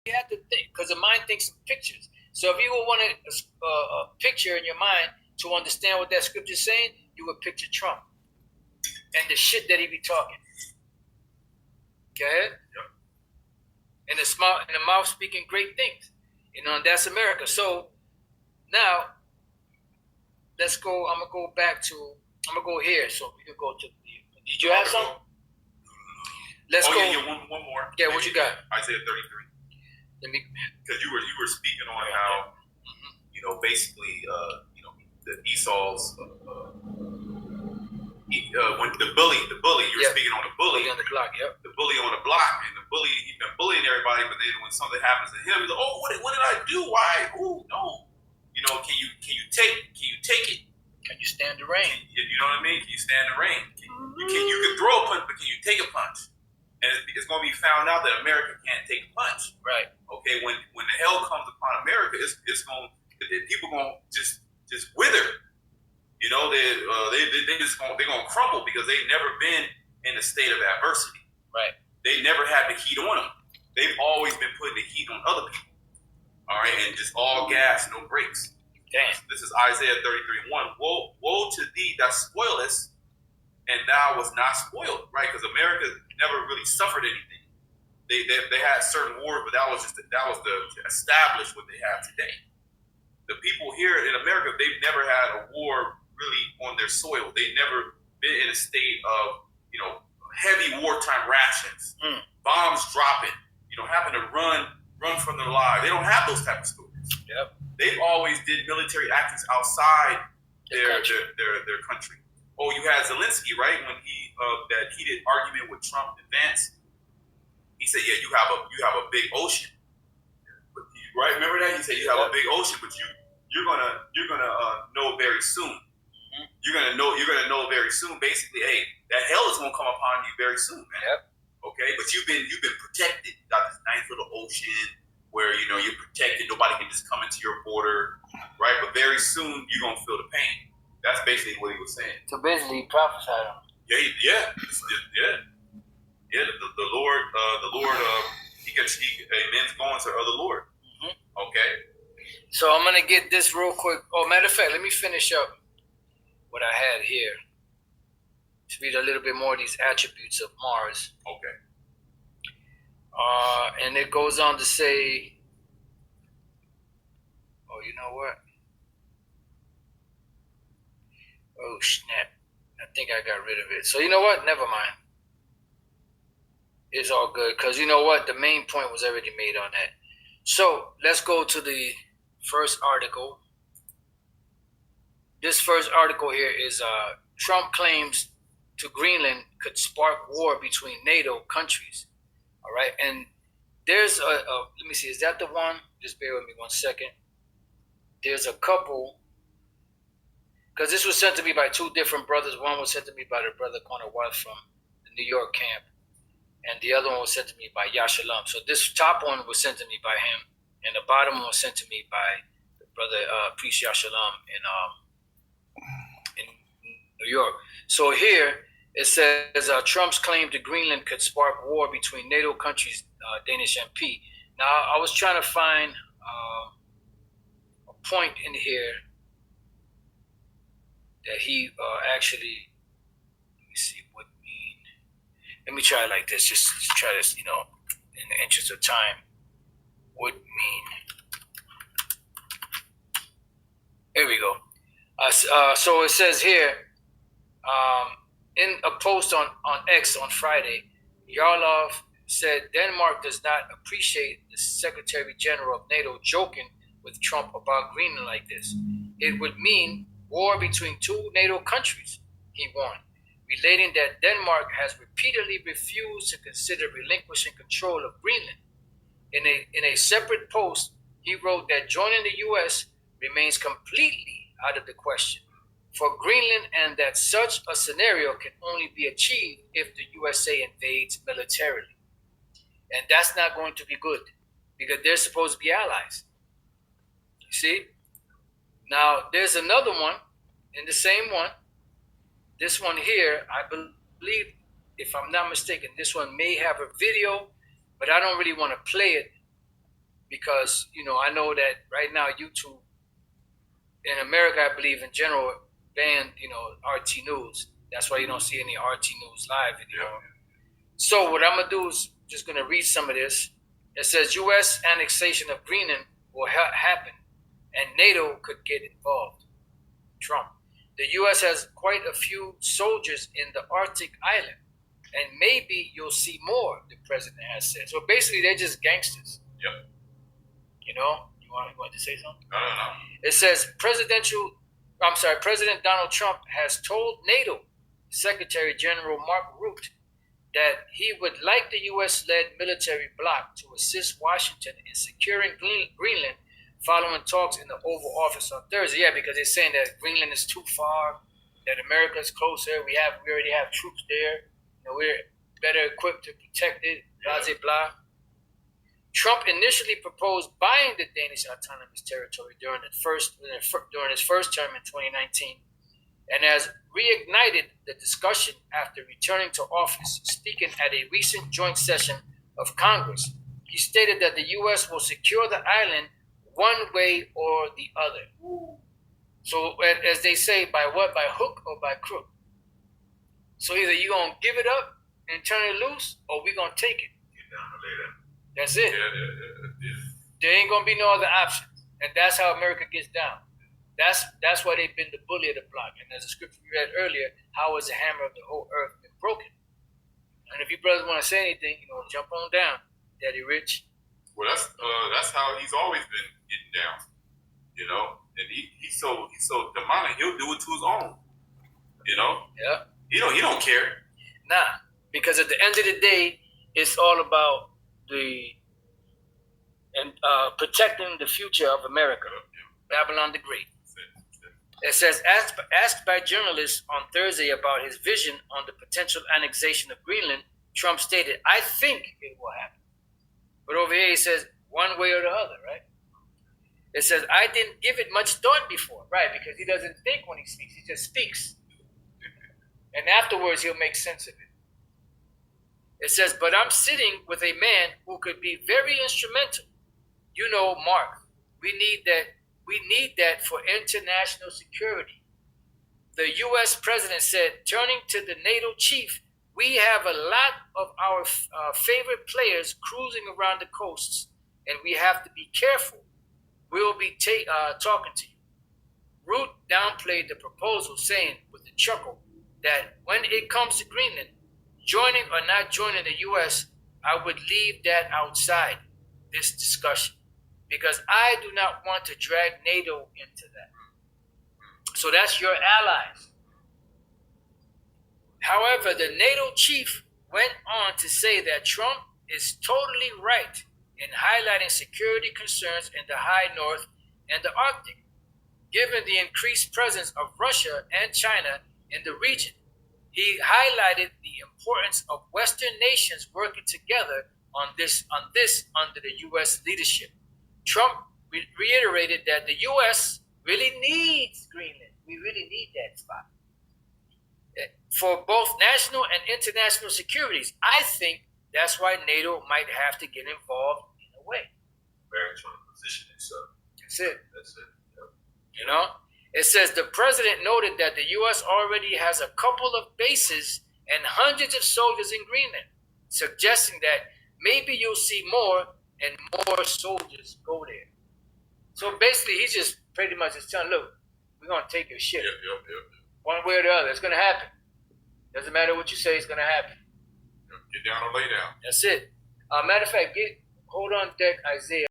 You have to think, because the mind thinks in pictures. So if you would want a picture in your mind to understand what that scripture is saying, you would picture Trump and the shit that he be talking. Okay? Yep. And the mouth speaking great things. That's America. So now let's go. I'm gonna go here. So we can go to. Did you have something? Let's go. Yeah, one more. Yeah, what you got? Isaiah 33. Because you were speaking on how basically the Esau's when the bully you were speaking on the bully on the block, the bully on the block, and the bully, he's been bullying everybody, but then when something happens to him, he's like, oh, what did I do? Why? Oh no, can you take it? Can you stand the rain? You know what I mean? Can you stand the rain? You can throw a punch, but can you take a punch? And it's going to be found out that America can't take a punch. Right. Okay. When the hell comes upon America, people going to just wither. They're going to crumble because they've never been in a state of adversity. Right. They never had the heat on them. They've always been putting the heat on other people. All right, and just all gas, no brakes. Damn. This is Isaiah 33:1. Woe to thee that spoilest, and thou was not spoiled, right? Because America never really suffered anything. They had certain wars, but that was to establish what they have today. The people here in America, they've never had a war really on their soil. They've never been in a state of heavy wartime rations, bombs dropping, having to run from their lives. They don't have those type of stories. Yep. They've always did military actions outside their country. Oh, you had Zelensky, right? When he that heated argument with Trump and Vance, he said, "Yeah, you have a big ocean, but right? Remember that? He said you have a big ocean, but you're gonna know very soon. Mm-hmm. You're gonna know very soon. Basically, hey, that hell is gonna come upon you very soon, man. Yep. Okay, but you've been protected. You got this nice little ocean where you're protected. Nobody can just come into your border, right? But very soon you're gonna feel the pain." That's basically what he was saying. So basically, he prophesied him. Yeah. The Lord, men's going to other Lord. Mm-hmm. Okay. So I'm gonna get this real quick. Oh, matter of fact, let me finish up what I had here to read a little bit more of these attributes of Mars. Okay. And it goes on to say, oh, you know what? Oh, snap. I think I got rid of it. So you know what? Never mind. It's all good. Because you know what? The main point was already made on that. So let's go to the first article. This first article here is Trump claims to Greenland could spark war between NATO countries. All right. And there's let me see. Is that the one? Just bear with me 1 second. There's a couple. Because this was sent to me by two different brothers. One was sent to me by the brother Corner Watt from the New York camp. And the other one was sent to me by Yashalam. So this top one was sent to me by him. And the bottom one was sent to me by the brother Priest Yashalam in New York. So here it says Trump's claim to Greenland could spark war between NATO countries, Danish MP. Now, I was trying to find a point in here that he actually, let me see what mean. Let me try it like this, just try this, in the interest of time. Would mean. Here we go. So it says here, in a post on X on Friday, Yarlov said Denmark does not appreciate the Secretary General of NATO joking with Trump about Greenland like this. It would mean war between two NATO countries, he warned, relating that Denmark has repeatedly refused to consider relinquishing control of Greenland. In a separate post, he wrote that joining the U.S. remains completely out of the question for Greenland, and that such a scenario can only be achieved if the USA invades militarily. And that's not going to be good because they're supposed to be allies. You see? Now, there's another one in the same one. This one here, I believe, if I'm not mistaken, this one may have a video, but I don't really want to play it because I know that right now YouTube in America, I believe in general, banned RT News. That's why you don't see any RT News live anymore. So what I'm gonna do is just gonna read some of this. It says U.S. annexation of Greenland will happen, and NATO could get involved. Trump. The U.S. has quite a few soldiers in the Arctic island, and maybe you'll see more, the president has said. So basically, they're just gangsters. Yep. You want to say something? No. It says President Donald Trump has told NATO Secretary General Mark Rutte that he would like the U.S.-led military bloc to assist Washington in securing Greenland following talks in the Oval Office on Thursday. Yeah, because they're saying that Greenland is too far, that America is closer. We already have troops there. We're better equipped to protect it. Blah, blah, blah. Trump initially proposed buying the Danish autonomous territory during his first term in 2019, and has reignited the discussion after returning to office. Speaking at a recent joint session of Congress, he stated that the U.S. will secure the island one way or the other. So, as they say, by what? By hook or by crook. So either you're going to give it up and turn it loose, or we're going to take it. Get down and lay down. That's it. Yeah. There ain't going to be no other option. And that's how America gets down. That's why they've been the bully of the block. And as the scripture we read earlier, how is the hammer of the whole earth been broken? And if you brothers want to say anything, jump on down, Daddy Rich. Well, that's how he's always been getting down, And he's so demonic. He'll do it to his own, Yeah. He don't care. Nah, because at the end of the day, it's all about protecting the future of America. Babylon the Great. It says, asked by journalists on Thursday about his vision on the potential annexation of Greenland, Trump stated, "I think it will happen." But over here he says, one way or the other, right? It says, "I didn't give it much thought before," right? Because he doesn't think when he speaks, he just speaks. And afterwards, he'll make sense of it. It says, "But I'm sitting with a man who could be very instrumental. Mark, we need that for international security." The U.S. president said, turning to the NATO chief, "We have a lot of our favorite players cruising around the coasts, and we have to be careful. We'll be talking to you." Rutte downplayed the proposal, saying with a chuckle that when it comes to Greenland, joining or not joining the U.S., I would leave that outside this discussion because I do not want to drag NATO into that. So that's your allies. However, the NATO chief went on to say that Trump is totally right in highlighting security concerns in the high north and the Arctic, given the increased presence of Russia and China in the region. He highlighted the importance of Western nations working together on this under the U.S. leadership. Trump reiterated that the U.S. really needs Greenland. We really need that spot for both national and international securities. I think that's why NATO might have to get involved in a way. America trying to position itself. That's it. Yep. It says the president noted that the U.S. already has a couple of bases and hundreds of soldiers in Greenland, suggesting that maybe you'll see more and more soldiers go there. So basically, he's just pretty much just telling, look, we're going to take your shit. Yep. One way or the other. It's going to happen. Doesn't matter what you say, it's going to happen. Get down or lay down. That's it. Matter of fact, hold on deck Isaiah.